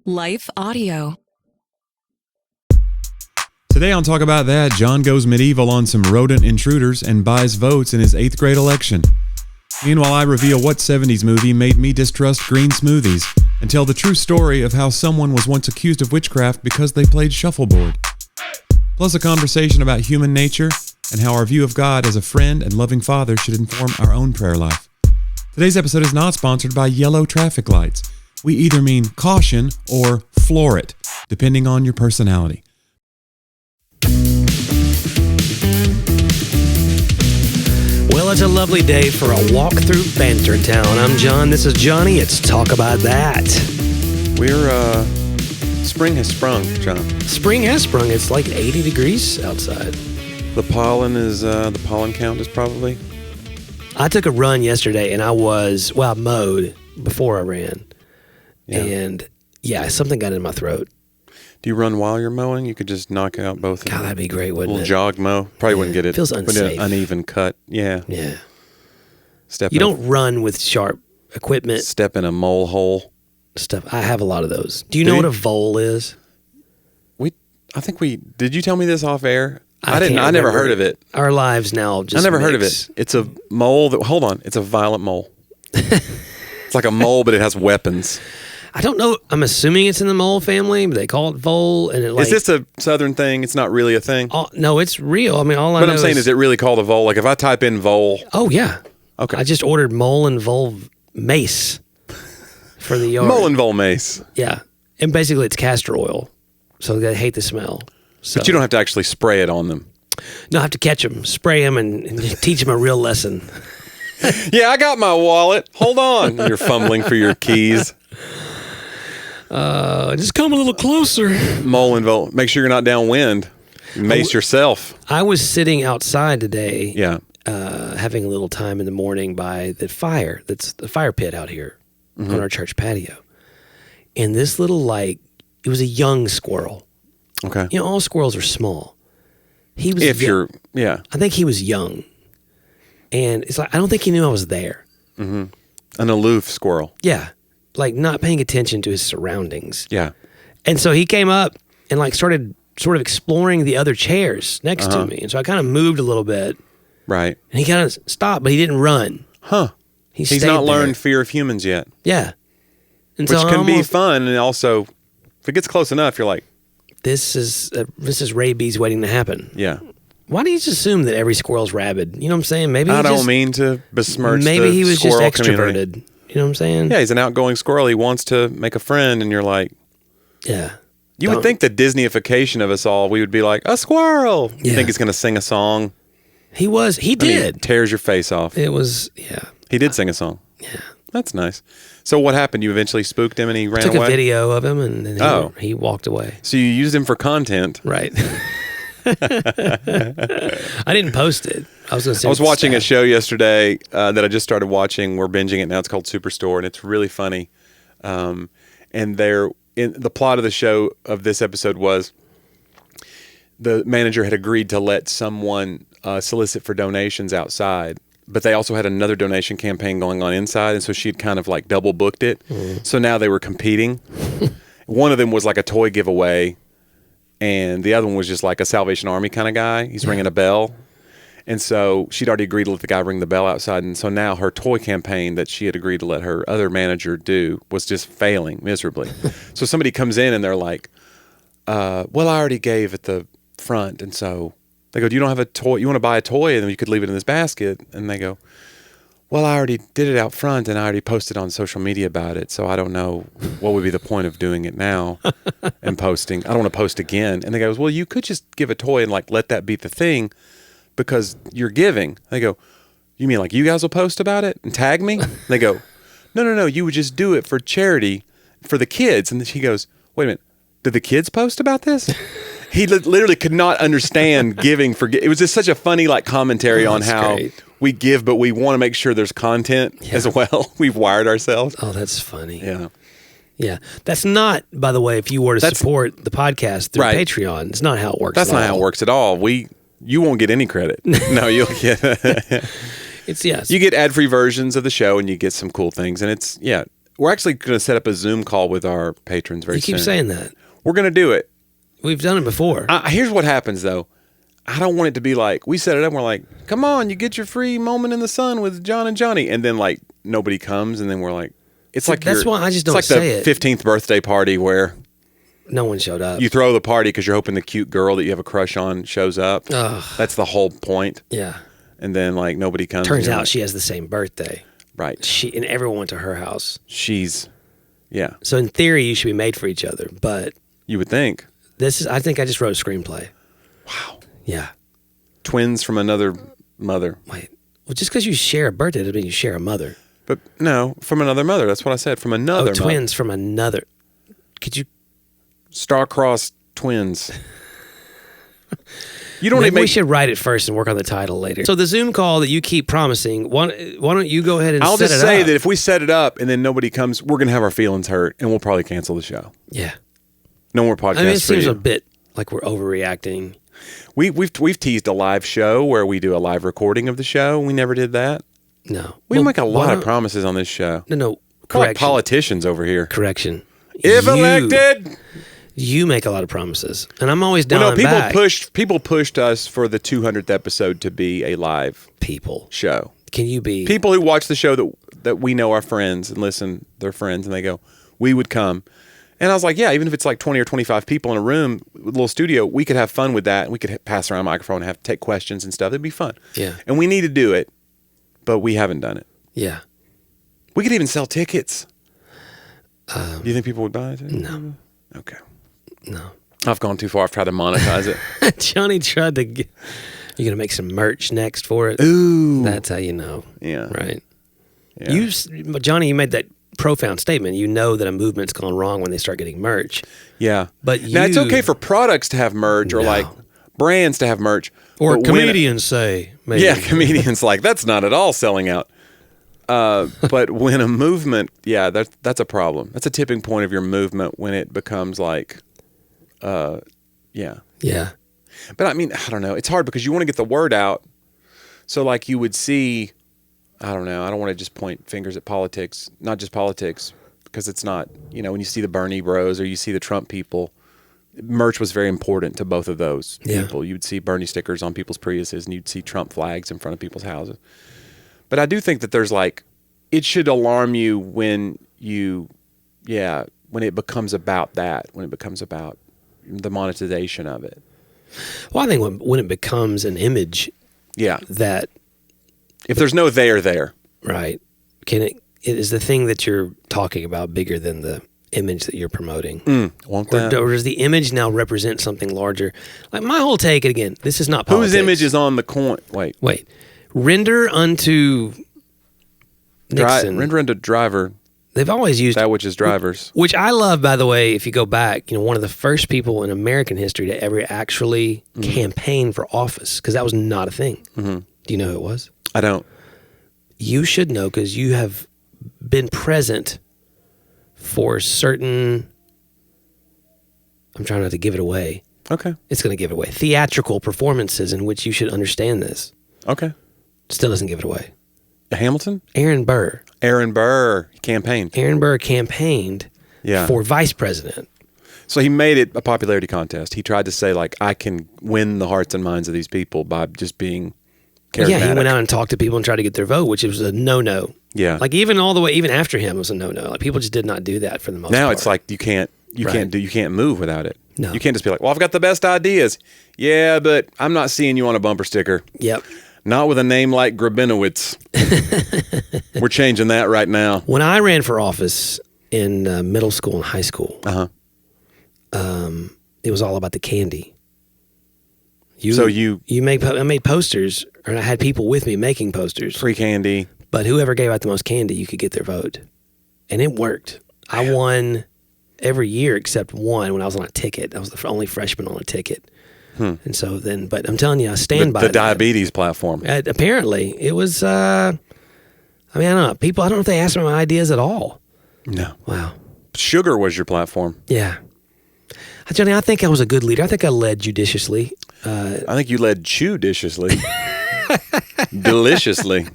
Life Audio. Today on Talk About That, John goes medieval on some rodent intruders and buys votes in his 8th grade election. Meanwhile, I reveal what 70s movie made me distrust green smoothies and tell the true story of how someone was once accused of witchcraft because they played shuffleboard. Plus a conversation about human nature and how our view of God as a friend and loving father should inform our own prayer life. Today's episode is not sponsored by yellow traffic lights. We either mean caution or floor it, depending on your personality. Well, it's a lovely day for a walk through Bantertown. I'm John. This is Jonnie. It's Talk About That. Spring has sprung, John. Spring has sprung. It's like 80 degrees outside. The pollen count is probably. I took a run yesterday and I mowed before I ran. Yeah. And something got in my throat. Do you run while you're mowing? You could just knock out both of them. God, that'd be great, wouldn't it? A little jog mow. Probably wouldn't get it. Feels unsafe. An uneven cut. Yeah. Yeah. You don't run with sharp equipment. Step in a mole hole. Stuff. I have a lot of those. Do you know what a vole is? Did you tell me this off air? I never heard of it. Our lives now just I never heard of it. It's a mole it's a violent mole. It's like a mole, but it has weapons. I don't know. I'm assuming it's in the mole family, but they call it vole. And is this a southern thing? It's not really a thing? No, it's real. I mean, I'm saying is it really called a vole? Like if I type in vole. Oh, yeah. Okay. I just ordered mole and vole mace for the yard. Mole and vole mace. Yeah. And basically it's castor oil. So they hate the smell. So. But you don't have to actually spray it on them. No, I have to catch them, spray them, and teach them a real lesson. Yeah, I got my wallet. Hold on. You're fumbling for your keys. Just come a little closer. Mole and vole. Make sure you're not downwind. Mace yourself. I was sitting outside today. Yeah. Having a little time in the morning by the fire. That's the fire pit out here on our church patio. And this little, it was a young squirrel. Okay. You know, all squirrels are small. He was. I think he was young. And it's like, I don't think he knew I was there. Mm-hmm. An aloof squirrel. Yeah. Like not paying attention to his surroundings. Yeah. And so he came up and started sort of exploring the other chairs next to me. And so I kind of moved a little bit. Right. And he kind of stopped, but he didn't run. Huh. He's not learned fear of humans yet. Yeah. And which can be fun. And also, if it gets close enough, you're like, this is rabies waiting to happen. Yeah. Why do you just assume that every squirrel's rabid? You know what I'm saying? Maybe I don't mean to besmirch maybe he was just extroverted. Community. You know what I'm saying? Yeah, he's an outgoing squirrel. He wants to make a friend, and you're like, yeah. You would think the Disneyification of us all, we would be like, a squirrel. You think he's going to sing a song? He did. He tears your face off. It was, yeah. He did sing a song. Yeah. That's nice. So what happened? You eventually spooked him and he ran away? Took a video of him and then he walked away. So you used him for content. Right. I didn't post it. I was watching a show yesterday that I just started watching. We're binging it now. It's called Superstore, and it's really funny. And the plot of the show of this episode was the manager had agreed to let someone solicit for donations outside, but they also had another donation campaign going on inside, and so she'd kind of double booked it. So now they were competing. One of them was like a toy giveaway, and the other one was just like a Salvation Army kind of guy. He's ringing a bell. And so she'd already agreed to let the guy ring the bell outside. And so now her toy campaign that she had agreed to let her other manager do was just failing miserably. So somebody comes in and they're like, well, I already gave at the front. And so they go, do you don't have a toy? You want to buy a toy? And then you could leave it in this basket. And they go, well, I already did it out front and I already posted on social media about it. So I don't know what would be the point of doing it now and posting. I don't want to post again. And they go, well, you could just give a toy and let that be the thing because you're giving. They go, you mean you guys will post about it and tag me? And they go, no, you would just do it for charity for the kids. And then she goes, wait a minute, did the kids post about this? He literally could not understand giving for. It was just such a funny commentary on how we give, but we want to make sure there's content as well. We've wired ourselves. Oh, that's funny. Yeah. Yeah. That's not, by the way, if you were to support the podcast through Patreon, it's not how it works. That's not how it works at all. You won't get any credit. No, you'll get. It's yes. You get ad-free versions of the show, and you get some cool things, and it's We're actually going to set up a Zoom call with our patrons very soon. You keep saying that. We're going to do it. We've done it before. Here's what happens, though. I don't want it to be like, we set it up and we're like, come on, you get your free moment in the sun with John and Jonnie. And then, like, nobody comes. And then we're like, it's like that's why I just don't say it. It's like the 15th birthday party where no one showed up. You throw the party because you're hoping the cute girl that you have a crush on shows up. Ugh. That's the whole point. Yeah. And then, like, nobody comes. Turns out she has the same birthday. Right. And everyone went to her house. Yeah. So in theory, you should be made for each other, but you would think. I think I just wrote a screenplay. Wow. Yeah. Twins from another mother. Wait. Well, just because you share a birthday doesn't mean you share a mother. But no, from another mother. That's what I said. From another mother. Twins from another. Could you? Star-crossed twins. You don't Maybe we should write it first and work on the title later. So the Zoom call that you keep promising, why don't you go ahead and I'll set it up? just say that if we set it up and then nobody comes, we're going to have our feelings hurt and we'll probably cancel the show. Yeah. No more podcasts. I mean, it for seems you. a bit like we're overreacting. We've teased a live show where we do a live recording of the show. We never did that. No. We make a lot of promises on this show. No. We're like politicians over here. Correction. If elected. You make a lot of promises, and I'm always down back. People pushed us for the 200th episode to be a live show. Can you be people who watch the show that we know are friends and listen? They're friends, and they go, "We would come." And I was like, "Yeah, even if it's like 20 or 25 people in a room, with a little studio, we could have fun with that. And we could pass around a microphone and have to take questions and stuff. It'd be fun." Yeah. And we need to do it, but we haven't done it. Yeah. We could even sell tickets. Do you think people would buy it? No. Okay. No. I've gone too far. I've tried to monetize it. Johnny tried to get... You're going to make some merch next for it? Ooh. That's how you know. Yeah. Right? Yeah. Johnny, you made that profound statement. You know that a movement's gone wrong when they start getting merch. Yeah. But now, it's okay for products to have merch or like brands to have merch. Or comedians say. Maybe. Yeah, comedians like, that's not at all selling out. But when a movement, that's a problem. That's a tipping point of your movement when it becomes like... Yeah. But I mean, I don't know. It's hard because you want to get the word out. So like you would see, I don't know. I don't want to just point fingers at politics, not just politics, because it's not, when you see the Bernie bros or you see the Trump people, merch was very important to both of those people. You'd see Bernie stickers on people's Priuses and you'd see Trump flags in front of people's houses. But I do think that there's like, it should alarm you when when it becomes about that, when it becomes about the monetization of it. Well, I think when it becomes an image, that if there's no there, right? It is the thing that you're talking about bigger than the image that you're promoting? Or does the image now represent something larger? Like my whole take, and again, this is not politics. Whose image is on the coin? Wait. Render unto Nixon. Render unto driver. They've always used that which is drivers. Which I love, by the way, if you go back, one of the first people in American history to ever actually campaign for office, because that was not a thing. Mm-hmm. Do you know who it was? I don't. You should know because you have been present for certain, I'm trying not to give it away. Okay. It's going to give it away. Theatrical performances in which you should understand this. Okay. Still doesn't give it away. Hamilton? Aaron Burr. Aaron Burr campaigned. Aaron Burr campaigned for vice president. So he made it a popularity contest. He tried to say, like, I can win the hearts and minds of these people by just being charismatic. Yeah, he went out and talked to people and tried to get their vote, which was a no-no. Yeah. Like, even all the way, even after him, it was a no-no. Like, people just did not do that for the most part. Now it's like you can't move without it. No. You can't just be like, well, I've got the best ideas. Yeah, but I'm not seeing you on a bumper sticker. Yep. Not with a name like Grabinowitz. We're changing that right now. When I ran for office in middle school and high school, it was all about the candy. I made posters, or I had people with me making posters. Free candy. But whoever gave out the most candy, you could get their vote. And it worked. I won every year except one when I was on a ticket. I was the only freshman on a ticket. And so then, but I'm telling you, I stand by the diabetes platform. Apparently, it was, I don't know. People, I don't know if they asked me my ideas at all. No. Wow. Sugar was your platform. Yeah. Johnny, I think I was a good leader. I think I led judiciously. I think you led chew-diciously. Deliciously.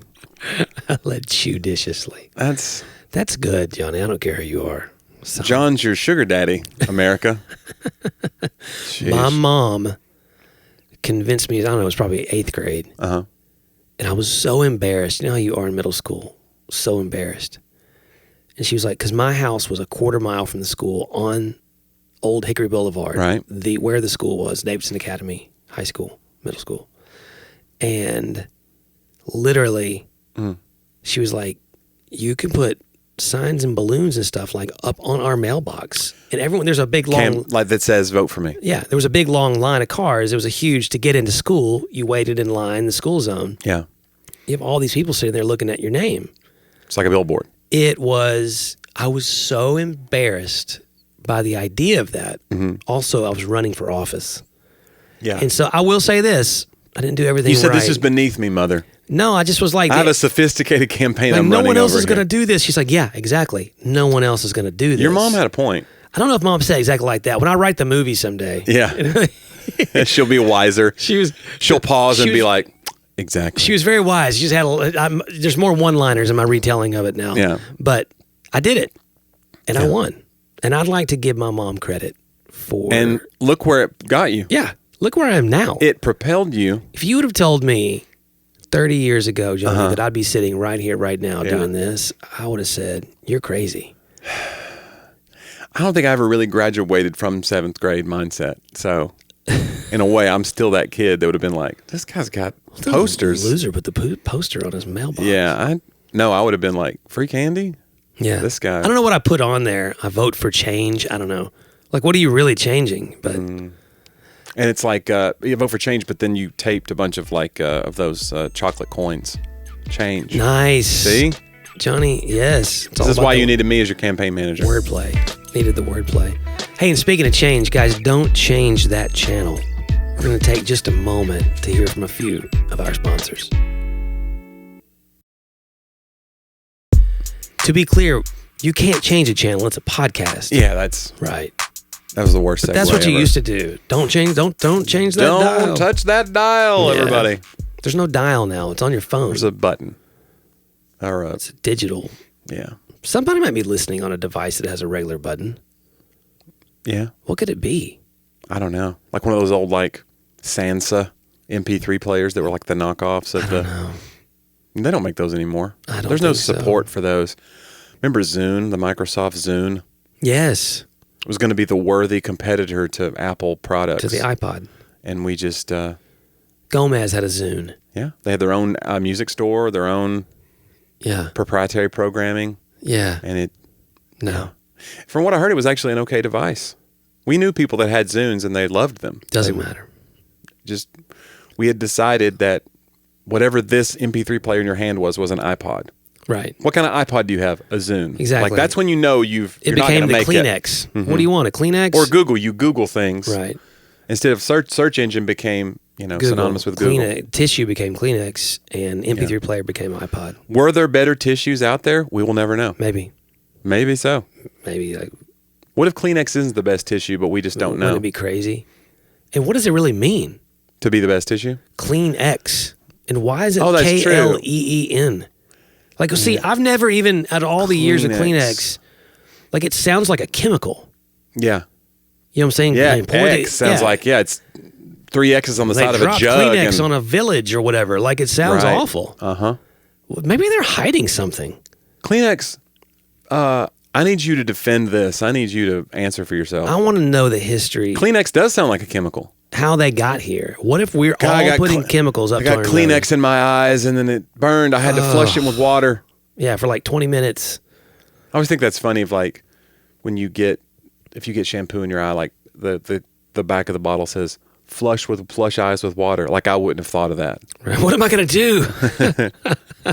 I led chew-diciously. That's That's good, Johnny. I don't care who you are. So, John's your sugar daddy, America. my mom convinced me, I don't know, it was probably 8th grade. Uh-huh. And I was so embarrassed. You know how you are in middle school? So embarrassed. And she was like, because my house was a quarter mile from the school on Old Hickory Boulevard. Right. Where the school was, Davidson Academy High School, middle school. And literally, she was like, you can put signs and balloons and stuff like up on our mailbox. And everyone, there's a big long... like that says, vote for me. Yeah, there was a big long line of cars. It was a huge, to get into school, you waited in line, the school zone. Yeah. You have all these people sitting there looking at your name. It's like a billboard. I was so embarrassed by the idea of that. Also, I was running for office. Yeah. And so I will say this, I didn't do everything You said right. this is beneath me, mother. No, I just was like... I have a sophisticated campaign like, I'm no running one else over is going to here. do this. She's like, yeah, exactly. No one else is going to do this. Your mom had a point. I don't know if mom said exactly like that. When I write the movie someday... Yeah. She'll be wiser. She'll pause and be like, exactly. She was very wise. She just had there's more one-liners in my retelling of it now. Yeah. But I did it, and I won. And I'd like to give my mom credit for... And look where it got you. Yeah. Look where I am now. It propelled you. If you would have told me 30 years ago, Johnny, that I'd be sitting right here, right now doing this, I would have said, you're crazy. I don't think I ever really graduated from 7th grade mindset. So, in a way, I'm still that kid that would have been like, this guy's got posters. Loser put the poster on his mailbox. Yeah. I would have been like, free candy? Yeah. This guy. I don't know what I put on there. I vote for change. I don't know. Like, what are you really changing? But And it's like, you vote for change, but then you taped a bunch of like, of those chocolate coins. Change. Nice. See? Johnny, yes. This is why you needed me as your campaign manager. Wordplay. Needed the wordplay. Hey, and speaking of change, guys, don't change that channel. We're going to take just a moment to hear from a few of our sponsors. To be clear, you can't change a channel. It's a podcast. Yeah, that's right. That was the worst But that's what you used to do. Don't change that dial. Don't touch that dial, everybody. There's no dial now. It's on your phone. There's a button. Or It's digital. yeah. Somebody might be listening on a device that has a regular button. Yeah. What could it be? I don't know. Like one of those old like Sansa MP3 players that were like the knockoffs of They don't make those anymore. There's no support for those. Remember Zune, the Microsoft Zune? Yes. It was going to be the worthy competitor to Apple products. To the iPod. And we just... Gomez had a Zune. Yeah. They had their own music store, their own proprietary programming. Yeah. And it... No. From what I heard, it was actually an okay device. We knew people that had Zunes and they loved them. Doesn't matter. We had decided that whatever this MP3 player in your hand was an iPod. Right. What kind of iPod do you have? A Zune. Exactly. Like that's when you know you're not became going to the make Kleenex. it. Mm-hmm. What do you want? A Kleenex? Or Google. You Google things. Right. Instead of search engine became synonymous with Google. Tissue became Kleenex, and MP3 player became iPod. Were there better tissues out there? We will never know. Maybe so. Maybe like. What if Kleenex isn't the best tissue, but we just don't know? Wouldn't it be crazy? And what does it really mean? To be the best tissue? Kleenex. And why is it that's Kleen? Like, see, I've never even, out of all the years of Kleenex, like it sounds like a chemical. Yeah. You know what I'm saying? Yeah, X sounds like, it's 3 X's on the side of a jug. Kleenex on a village or whatever. Like, it sounds awful. Uh-huh. Well, maybe they're hiding something. Kleenex, I need you to defend this. I need you to answer for yourself. I want to know the history. Kleenex does sound like a chemical. How they got here. What if we're all putting chemicals up to our nose? I got Kleenex in my eyes and then it burned. I had to flush it with water. Yeah, for like 20 minutes. I always think that's funny if like when you get shampoo in your eye, like the back of the bottle says flush eyes with water. Like I wouldn't have thought of that. What am I going to do?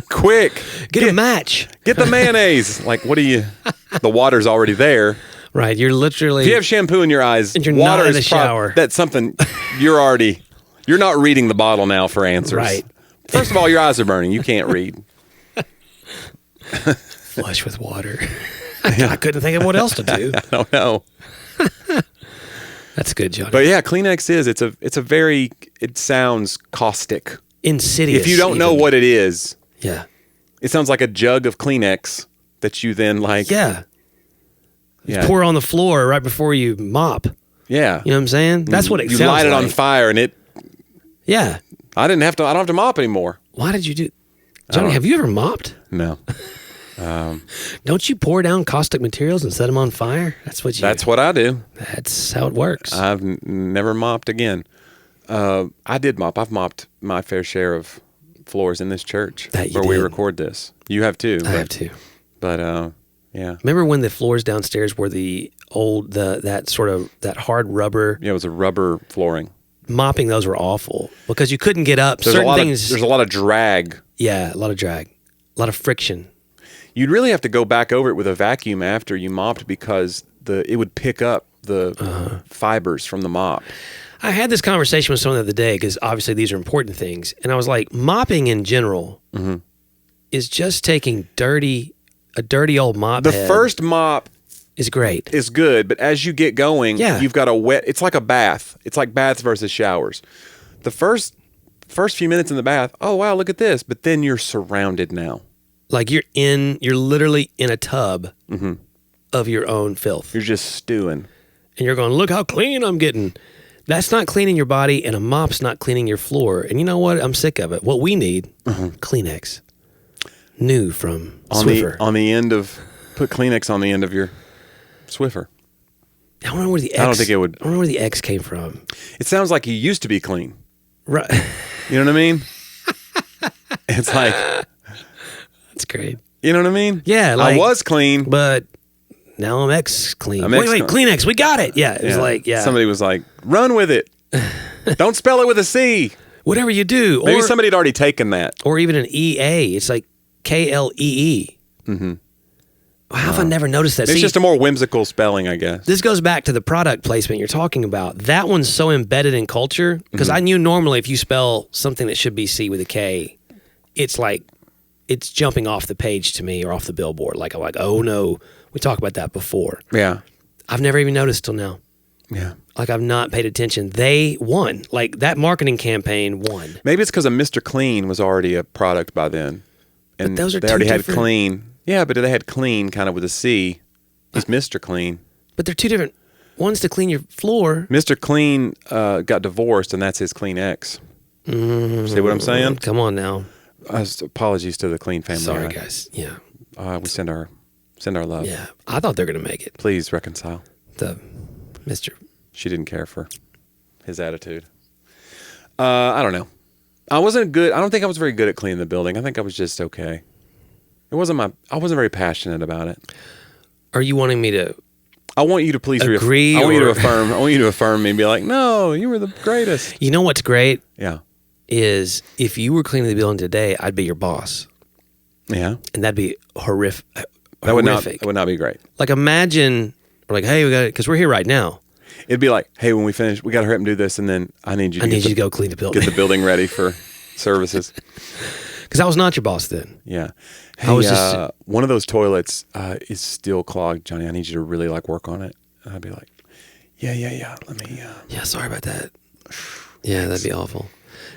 Quick. Get a match. Get the mayonnaise. Like what do you, the water's already there. Right, you're literally... If you have shampoo in your eyes, and you're water not in the is shower. That's something you're not reading the bottle now for answers. Right. First of all, your eyes are burning. You can't read. Flush with water. I couldn't think of what else to do. I don't know. That's good, Johnny. But yeah, Kleenex it sounds caustic. Insidious. If you don't know what it is. Yeah. It sounds like a jug of Kleenex that you then like. Yeah. Yeah. Pour on the floor right before you mop. Yeah. You know what I'm saying? That's what it You sounds light it like. on fire and it. Yeah. I don't have to mop anymore. Why did you do? Johnny, have you ever mopped? No. Don't you pour down caustic materials and set them on fire? That's what I do. That's how it works. I've never mopped again. I did mop. I've mopped my fair share of floors in this church where we record this. You have too. I have too. But yeah. Remember when the floors downstairs were the old that hard rubber? Yeah, it was a rubber flooring. Mopping those were awful because you couldn't get up. There's a lot of drag. Yeah, a lot of drag, a lot of friction. You'd really have to go back over it with a vacuum after you mopped because it would pick up the fibers from the mop. I had this conversation with someone the other day because obviously these are important things, and I was like, mopping in general is just taking a dirty old mop. The first mop is great. It's good, but as you get going, you've got it's like a bath. It's like baths versus showers. The first few minutes in the bath, oh wow, look at this. But then you're surrounded now. Like you're literally in a tub of your own filth. You're just stewing. And you're going, look how clean I'm getting. That's not cleaning your body, and a mop's not cleaning your floor. And you know what? I'm sick of it. What we need, Kleenex. New from Swiffer. Put Kleenex on the end of your Swiffer. I don't know where the X. I don't think it would. I don't know where the X came from. It sounds like you used to be clean. Right. You know what I mean? It's like. That's great. You know what I mean? Yeah. Like, I was clean. But now I'm X clean. I'm wait, X Kleenex. We got it. Yeah. It was like, yeah. Somebody was like, run with it. Don't spell it with a C. Whatever you do. Maybe somebody had already taken that. Or even an EA. It's like KLEE. Mm-hmm. How have I never noticed that? It's just a more whimsical spelling, I guess. This goes back to the product placement you're talking about. That one's so embedded in culture because I knew normally if you spell something that should be C with a K, it's like it's jumping off the page to me or off the billboard. Like I'm like, oh no, we talked about that before. Yeah, I've never even noticed till now. Yeah, like I've not paid attention. They won. Like that marketing campaign won. Maybe it's because a Mr. Clean was already a product by then, and but those are they already different. had Clean. Yeah, but they had Clean kind of with a C. He's Mr. Clean. But they're two different. One's to clean your floor. Mr. Clean got divorced, and that's his Kleenex. See what I'm saying? Come on now. Apologies to the Clean family. Sorry, guys. Yeah. We send our love. Yeah. I thought they were going to make it. Please reconcile. The Mr. She didn't care for his attitude. I don't know. I wasn't good. I don't think I was very good at cleaning the building. I think I was just okay. I wasn't very passionate about it. Are you wanting me to? I want you to please agree. I want you to affirm. I want you to affirm me and be like, "No, you were the greatest." You know what's great? Yeah. Is if you were cleaning the building today, I'd be your boss. Yeah. And that'd be horrific. That would not be great. Like imagine, we're like, hey, we got it because we're here right now. It'd be like, hey, when we finish, we got to hurry up and do this, and then I need you to go clean the building. Get the building ready for services. Because I was not your boss then. Yeah. Hey, I was just one of those toilets is still clogged, Johnny. I need you to really work on it. And I'd be like, yeah. Let me. Yeah, sorry about that. Yeah, that'd be awful.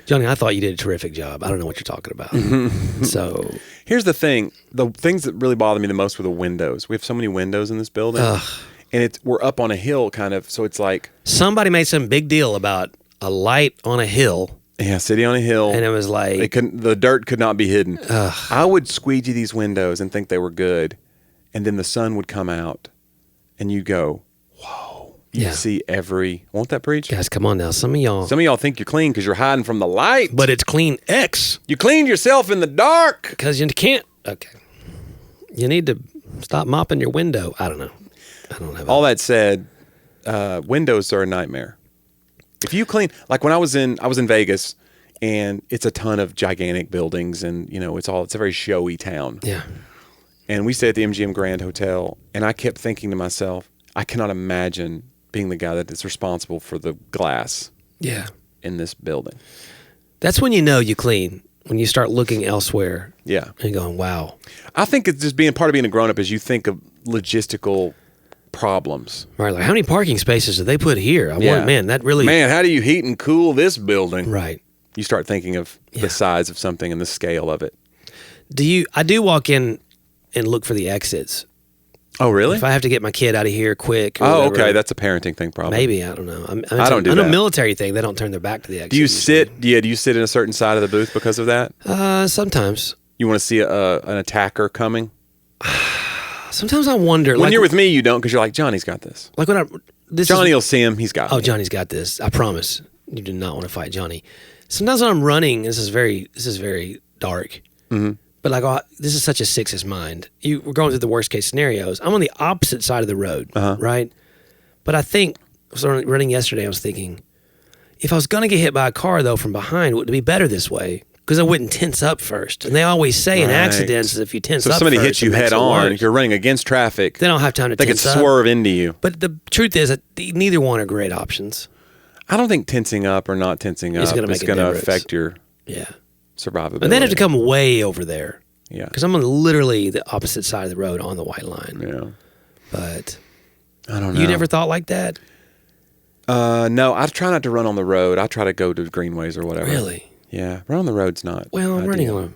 Johnny, I thought you did a terrific job. I don't know what you're talking about. So here's the thing. The things that really bother me the most were the windows. We have so many windows in this building. And we're up on a hill kind of, so it's like... Somebody made some big deal about a light on a hill. Yeah, city on a hill. And it was like... the dirt could not be hidden. I would squeegee these windows and think they were good. And then the sun would come out and you'd go, whoa. You see won't that preach? Guys, come on now. Some of y'all think you're clean because you're hiding from the light. But it's Kleenex. You cleaned yourself in the dark. Because you can't... Okay. You need to stop mopping your window. I don't know. I don't have all that said, windows are a nightmare. If you clean, like when I was in Vegas, and it's a ton of gigantic buildings, and it's a very showy town. Yeah. And we stayed at the MGM Grand Hotel, and I kept thinking to myself, I cannot imagine being the guy that is responsible for the glass. Yeah. In this building. That's when you know you clean. When you start looking elsewhere. Yeah. And going, wow. I think it's just part of being a grown-up is you think of logistical problems. Right, like how many parking spaces did they put here? Man, how do you heat and cool this building? Right. You start thinking of the size of something and the scale of it. I do walk in and look for the exits. Oh, really? If I have to get my kid out of here quick. Or Oh, whatever, okay. That's a parenting thing, probably. maybe, I don't know. I don't do I know that. military thing, they don't turn their back to the exit. Do you sit? Yeah. Do you sit in a certain side of the booth because of that? Sometimes. You want to see an attacker coming? Sometimes I wonder. When you're with me, you don't, because you're like, Johnny's got this. Like when Johnny will see him. He's got Oh, me. Johnny's got this. I promise. You do not want to fight Johnny. Sometimes when I'm running, this is very dark. Mm-hmm. But like, this is such a six's mind. We're going through the worst case scenarios. I'm on the opposite side of the road, right? But I think, I was running yesterday, I was thinking, if I was going to get hit by a car, though, from behind, would it be better this way? Because I wouldn't tense up first. And they always say in accidents is if you tense up So if somebody first, hits you it makes head it on, worse. if you're running against traffic, They don't have time to they could tense up. swerve into you. But the truth is that neither one are great options. I don't think tensing up or not tensing up It's is gonna going make a to difference. affect your Yeah. survivability. But they'd have to come way over there. Yeah. Because I'm on literally the opposite side of the road on the white line. Yeah. But I don't know. you never thought like that? No, I try not to run on the road. I try to go to greenways or whatever. Really? Yeah. Run on the road's not. Well, I'm running on.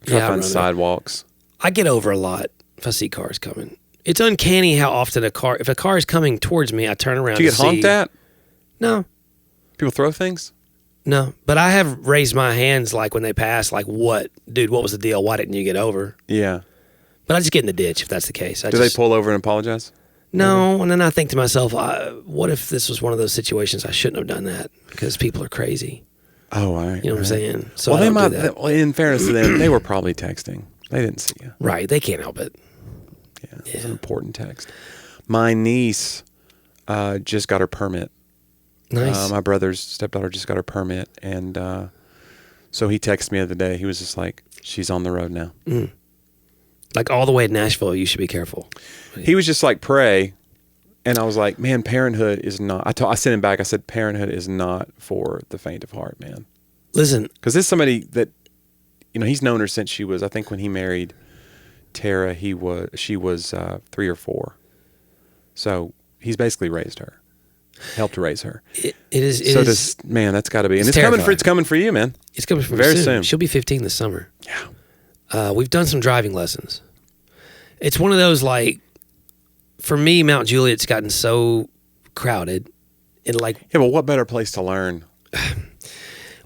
Try to I find run sidewalks. I get over a lot if I see cars coming. It's uncanny how often if a car is coming towards me, I turn around. Do you get honked at? No, People throw things? no. But I have raised my hands like when they pass, like, what? Dude, what was the deal? Why didn't you get over? Yeah. But I just get in the ditch if that's the case. Do they pull over and apologize? No, and then I think to myself, what if this was one of those situations I shouldn't have done that because people are crazy. Oh, all right. You know what I'm saying? So Well, I they don't do might. that. Well, in fairness to them, they were probably texting. They didn't see you. Right, they can't help it. Yeah, it was an important text. My niece just got her permit. Nice. My brother's stepdaughter just got her permit, and so he texted me the other day. He was just like, "She's on the road now." Like all the way to Nashville, you should be careful. He was just like, "Pray," and I was like, "Man, parenthood is not." I sent him back. I said, "Parenthood is not for the faint of heart, man." Listen, Because this is somebody that, he's known her since she was. I think when he married Tara, she was 3 or 4. So he's basically raised her, helped raise her. it is. Man, that's got to be, and it's it's coming for you, man. It's coming from very soon. She'll be 15 this summer. Yeah. We've done some driving lessons. It's one of those, like, for me, Mount Juliet's gotten so crowded, and like, Yeah, but what better place to learn?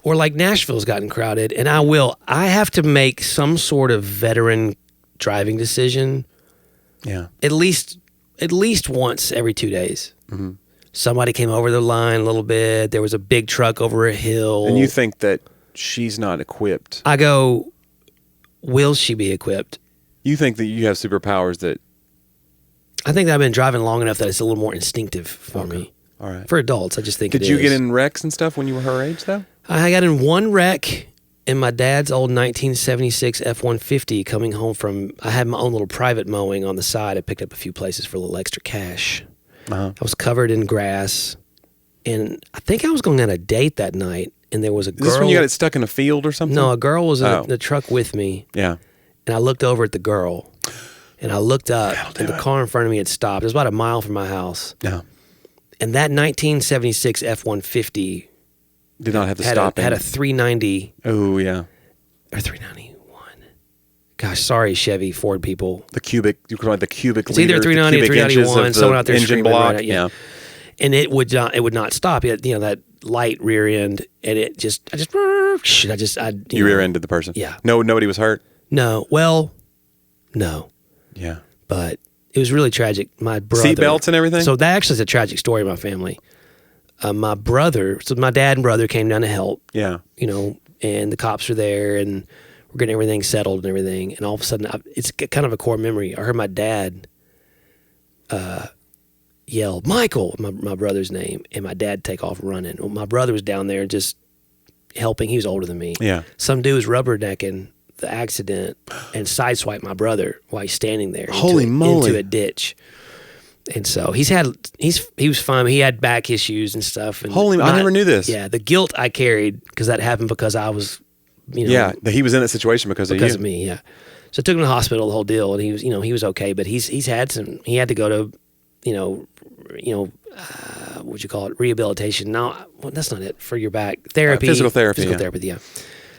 or like Nashville's gotten crowded, and I have to make some sort of veteran driving decision. Yeah. At least once every 2 days. Mm-hmm. Somebody came over the line a little bit. There was a big truck over a hill. And you think that she's not equipped. I go, will she be equipped? You think that you have superpowers that... I think that I've been driving long enough that it's a little more instinctive for me. All right. For adults, I just think Did you get in wrecks and stuff when you were her age, though? I got in one wreck in my dad's old 1976 F-150 coming home from... I had my own little private mowing on the side. I picked up a few places for a little extra cash. Uh-huh. I was covered in grass, and I think I was going on a date that night, and there was a girl... Is this when you got it stuck in a field or something? No, a girl was in the truck with me, Yeah. and I looked over at the girl, and I looked up, and the car in front of me had stopped. It was about a mile from my house. Yeah. And that 1976 F-150 Did not have to stop. had a 390... Oh, yeah. Or 391. Gosh, sorry, Chevy, Ford people. The cubic, you call it the cubic It's either liter, 390 or the cubic inches 391. of the Someone out there engine screaming block. right at you. Yeah. And it would not stop. It, that light rear end, and I just You rear-ended the person. Yeah. No, nobody was hurt. No, well, no, Yeah. but it was really tragic. My brother, Seatbelts and everything? So that actually is a tragic story in my family. My dad and brother came down to help. Yeah. And the cops were there, and we're getting everything settled and everything. And all of a sudden, it's kind of a core memory. I heard my dad yell, "Michael," my brother's name, and my dad take off running. Well, my brother was down there just helping. He was older than me. Yeah. Some dude was rubbernecking the accident and sideswiped my brother while he's standing there. Holy moly. Into a ditch. And so he was fine. But he had back issues and stuff. And I never knew this. Yeah, the guilt I carried because that happened because I was, Yeah, that he was in that situation because of you. of me. Yeah, so I took him to the hospital, the whole deal, and he was okay, but he had to go to, what you call it, rehabilitation. No, well, that's not it for your back. Therapy, physical therapy. Physical therapy. Yeah.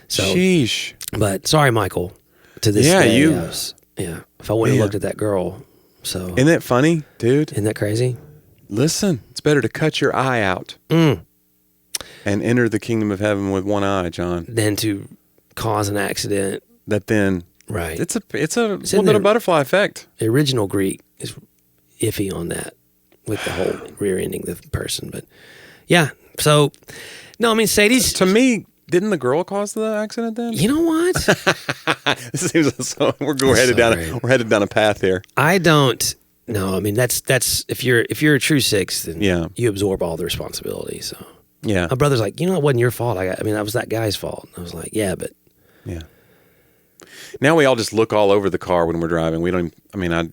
So, Sheesh. but sorry, Michael. To this Yeah, day, you. yes. Yeah. If I wouldn't have Man. looked at that girl. So Isn't that funny, dude? isn't that crazy? Listen, it's better to cut your eye out Mm. and enter the kingdom of heaven with one eye, John. Than to cause an accident. That then Right. it's a little bit there. of butterfly effect. The original Greek is iffy on that with the whole rear-ending the person. But yeah, so no, I mean Sadie's. To me, didn't the girl cause the accident then? You know what? This seems so. We're headed down a path here. I don't. No, I mean that's if you're a true six, then Yeah. you absorb all the responsibility. So Yeah, my brother's like, it wasn't your fault. I mean, that was that guy's fault. I was like, yeah, but yeah. Now we all just look all over the car when we're driving. We don't. I mean, I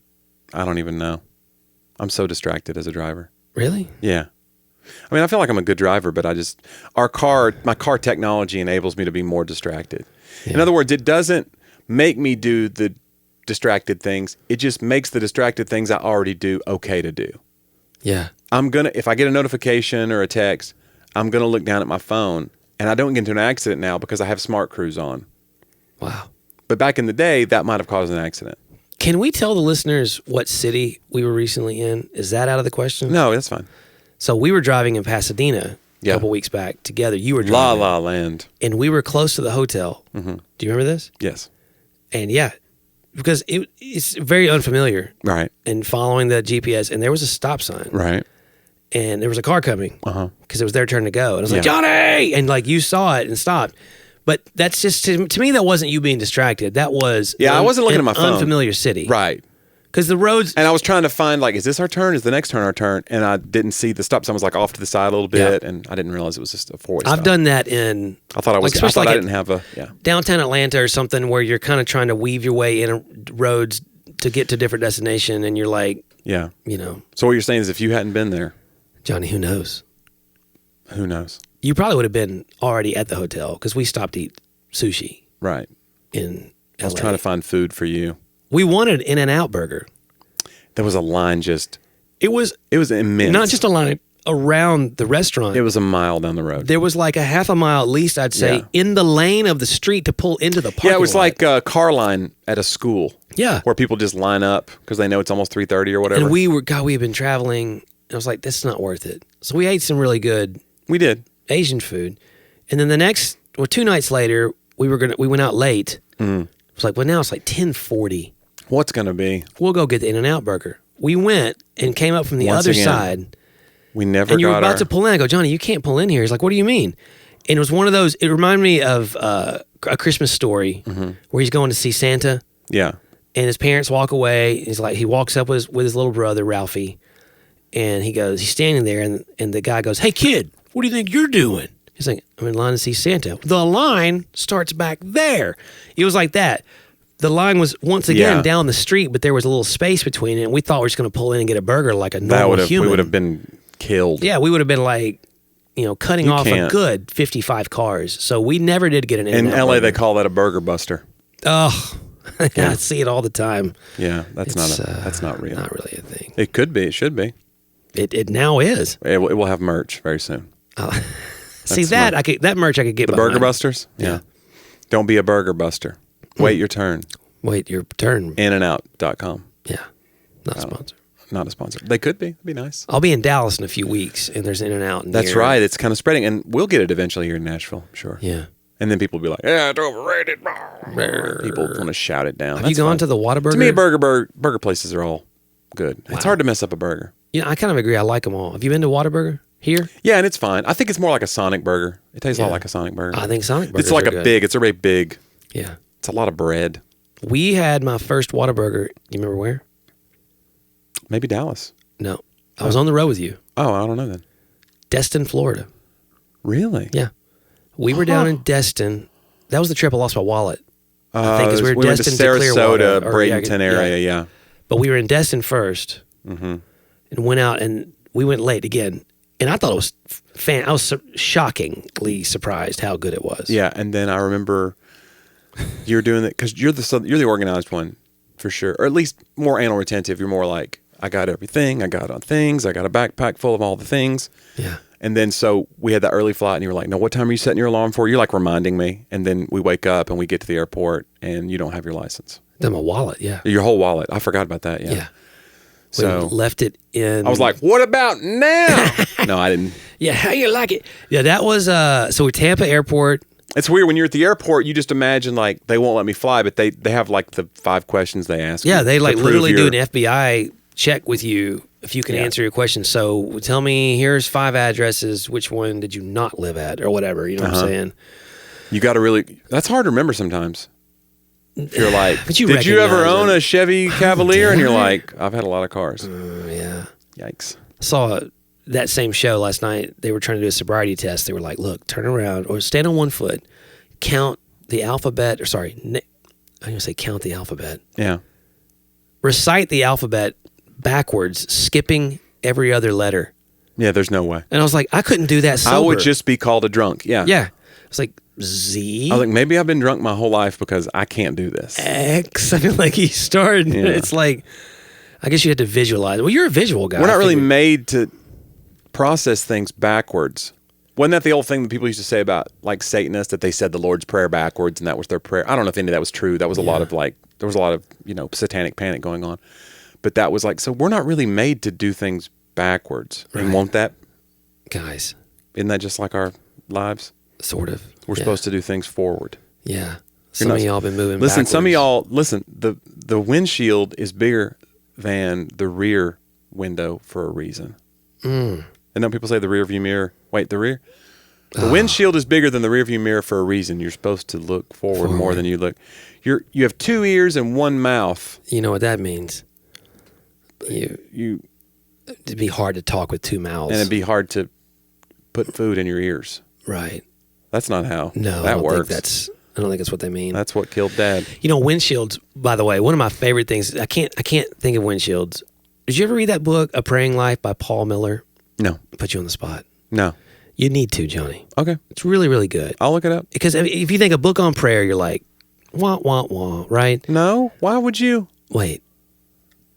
don't even know. I'm so distracted as a driver. really, Yeah. I mean, I feel like I'm a good driver, but my car technology enables me to be more distracted. In other words, it doesn't make me do the distracted things. It just makes the distracted things I already do okay to do. yeah, If I get a notification or a text, I'm going to look down at my phone, and I don't get into an accident now because I have Smart Cruise on. wow. But back in the day, that might have caused an accident. Can we tell the listeners what city we were recently in? Is that out of the question? No, that's fine. So we were driving in Pasadena a Yeah. couple weeks back together. You were La driving. La Land. And we were close to the hotel. Mm-hmm. Do you remember this? Yes. And yeah, because it's very unfamiliar. Right. And following the GPS, and there was a stop sign. Right. And there was a car coming Uh-huh. because it was their turn to go. And I was like, Yeah. Johnny! And like you saw it and stopped. But that's just, to me, that wasn't you being distracted. That was Yeah, I wasn't looking an at my phone. unfamiliar city. Right. Because the roads, And I was trying to find, like, is this our turn? Is the next turn our turn? And I didn't see the stop sign was like off to the side a little bit, and I didn't realize it was just a four-way stop. I've done that in I thought I was. like, I especially thought I like didn't have a. Yeah. downtown Atlanta or something where you're kind of trying to weave your way in roads to get to a different destination. And you're like, Yeah. So So what you're saying is, if you hadn't been there, Johnny, who knows? who knows? You probably would have been already at the hotel because we stopped to eat sushi Right. in LA. I was trying to find food for you. We wanted In-N-Out burger. There was a line just. It was It was immense. not just a line around the restaurant. It was a mile down the road. There was like a half a mile at least, I'd say, Yeah. in the lane of the street to pull into the parking Yeah, it was lot. like a car line at a school. Yeah. Where people just line up because they know it's almost 3:30 or whatever. And we had been traveling. And I was like, this is not worth it. So we ate some really good We did. Asian food. And then 2 nights later, we went out late. It was like, well, now it's like 10:40. What's going to be? We'll go get the In-N-Out burger. We went and came up from the Once other again, sage. We never And you were got about to pull in. I go, Johnny, you can't pull in here. He's like, what do you mean? And it was one of those, it reminded me of A Christmas Story where he's going to see Santa Yeah. and his parents walk away. He walks up with his little brother, Ralphie, and he's standing there and the guy goes, hey kid, what do you think you're doing? He's like, I'm in line to see Santa. The line starts back there. It was like that. The line was once again Yeah. down the street, but there was a little space between it. And we thought we were just going to pull in and get a burger like a normal human. We would have been killed. Yeah, we would have been like, cutting off a can't. good 55 cars. So we never did get an In In-N-Out LA, they burger. call that a burger buster. Oh, I see it all the time. Yeah, that's not real. Not really a thing. It could be. It should be. It now is. It will have merch very soon. See that smart. that merch I could get The behind. Burger Busters? Yeah. Don't be a burger buster. Wait your turn. Wait, your turn. InAndOut.com. Yeah, not sponsored. Not a sponsor. They could be. It'd be nice. I'll be in Dallas in a few weeks, and there's In-N-Out. That's right. It's kind of spreading, and we'll get it eventually here in Nashville. I'm sure. Yeah. And then people will be like, "Yeah, it's overrated." People want to shout it down. Have you gone to the Whataburger? To me, burger places are all good. It's hard to mess up a burger. I kind of agree. I like them all. Have you been to Whataburger here? Yeah, and it's fine. I think it's more like a Sonic burger. It tastes a lot Yeah. like a Sonic burger. I think Sonic burgers It's like are a good. big. It's a very big. Yeah. It's a lot of bread. We had my first Whataburger. You remember where? Maybe Dallas. No. I was on the road with you. Oh, I don't know then. Destin, Florida. Really? Yeah. We were down in Destin. That was the trip I lost my wallet. I think 'cause we were went to destined to Clearwater, Sarasota, or, Bradenton area. Yeah. But we were in Destin first and went out, and we went late again. And I thought it was I was shockingly surprised how good it was. Yeah, and then I remember you're doing it because you're the organized one for sure, or at least more anal retentive. You're more like, I got everything, I got on things, I got a backpack full of all the things. Yeah. And then so we had that early flight, and you were like, "No, what time are you setting your alarm for?" You're like reminding me, and then we wake up and we get to the airport, and you don't have your license. Then my wallet, yeah. Your whole wallet. I forgot about that. Yeah. Yeah. So We left it in. I was like, what about now? No, I didn't. Yeah, how you like it? Yeah, that was, so Tampa Airport. It's weird when you're at the airport, you just imagine like they won't let me fly, but they have like the 5 questions they ask. Yeah, you they like to prove literally your- do an FBI check with you if you can answer your question. So tell me, here's 5 addresses. Which one did you not live at or whatever? You know what I'm saying? You got to really, that's hard to remember sometimes. If you're like, But you did you ever recognize own it. a Chevy Cavalier? And you're like, I've had a lot of cars. Yeah. Yikes. Saw that same show last night. They were trying to do a sobriety test. They were like, look, turn around or stand on one foot, count the alphabet, or sorry, I'm going to say count the alphabet. Yeah. Recite the alphabet backwards, skipping every other letter. Yeah, there's no way. And I was like, I couldn't do that sober. I would just be called a drunk. Yeah. Yeah. It's like Z. I was like, maybe I've been drunk my whole life because I can't do this. X. I feel like he started. Yeah. It's like, I guess you had to visualize. Well, you're a visual guy. We're not I really figured. made to process things backwards. Wasn't that the old thing that people used to say about like Satanists, that they said the Lord's Prayer backwards and that was their prayer? I don't know if any of that was true. That was a lot of like, there was a lot of, satanic panic going on. But that was like, so we're not really made to do things backwards. Right. And won't that, Guys, isn't that just like our lives? sort of. We're supposed to do things forward. Yeah. Some of y'all been moving Listen, backwards. some of y'all, the windshield is bigger than the rear window for a reason. And then people say the rear view mirror. Wait, the rear? The windshield is bigger than the rear view mirror for a reason. You're supposed to look forward more than you look. You have 2 ears and 1 mouth. You know what that means? You It'd be hard to talk with 2 mouths. and it'd be hard to put food in your ears. right. That's not how No, that I don't works. think I don't think that's what they mean. That's what killed Dad. Windshields, by the way, one of my favorite things. I can't think of windshields. Did you ever read that book, A Praying Life by Paul Miller? No, Put you on the spot. no. You need to, Johnny. Okay, It's really, really good. I'll look it up. Because if you think a book on prayer, you're like, wah, wah, wah, right? No, why would you? Wait.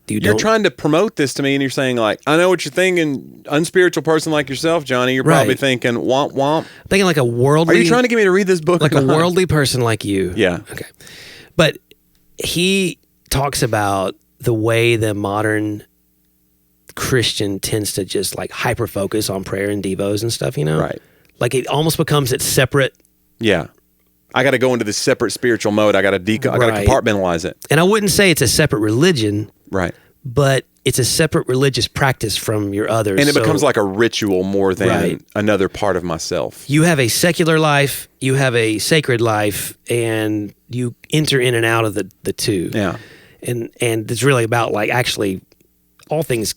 You're don't- trying to promote this to me, and you're saying like, I know what you're thinking. Unspiritual person like yourself, Johnny. You're probably Right. thinking, womp womp. thinking like a worldly. Are you trying to get me to read this book? like or a not? worldly person like you? Yeah. Okay. But he talks about the way the modern Christian tends to just like hyper focus on prayer and devos and stuff, Right. Like it almost becomes its separate. Yeah. I got to go into this separate spiritual mode. I got to I got to Right. compartmentalize it. And I wouldn't say it's a separate religion, Right. but it's a separate religious practice from your others. And it So becomes like a ritual more than Right. another part of myself. you have a secular life, you have a sacred life, and you enter in and out of the two. Yeah. And it's really about like actually all things.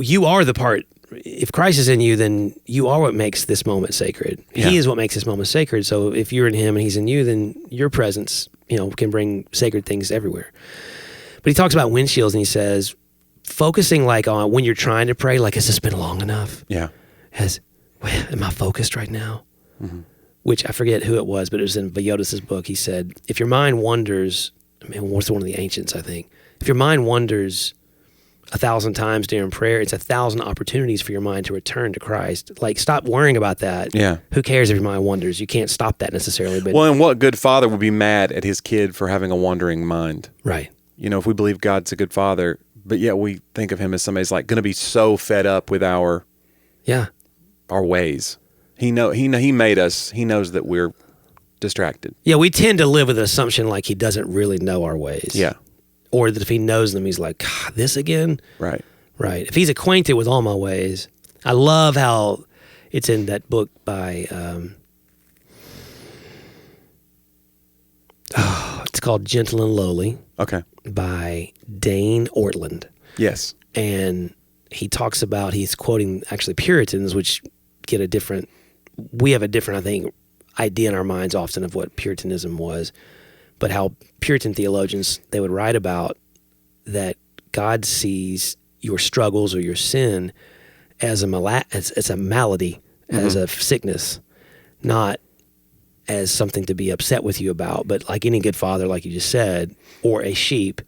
You are the part. If Christ is in you, then you are what makes this moment sacred. Yeah. He is what makes this moment sacred. So if you're in Him and He's in you, then your presence, can bring sacred things everywhere. But he talks about windshields and he says, focusing like on when you're trying to pray, like, has this been long enough? Yeah. Am I focused right now? Mm-hmm. Which I forget who it was, but it was in Voles' book. He said, if your mind wanders, what's one of the ancients, I think. If your mind wanders 1,000 times during prayer, it's 1,000 opportunities for your mind to return to Christ. Like, stop worrying about that. Yeah. Who cares if your mind wanders? You can't stop that necessarily. But Well, and what good father would be mad at his kid for having a wandering mind? right. If we believe God's a good father, but yet we think of him as somebody who's like going to be so fed up with our Yeah. ways. He made us. He knows that we're distracted. Yeah, we tend to live with an assumption like he doesn't really know our ways. Yeah. Or that if he knows them, he's like, God, this again? Right. Right. If he's acquainted with all my ways. I love how it's in that book by, it's called Gentle and Lowly Okay. by Dane Ortland. Yes. And he talks about, he's quoting actually Puritans, which get we have a different, I think, idea in our minds often of what Puritanism was, but how Puritan theologians, they would write about that God sees your struggles or your sin as a malady, as a sickness, not as something to be upset with you about, but like any good father, like you just said, or a sheep,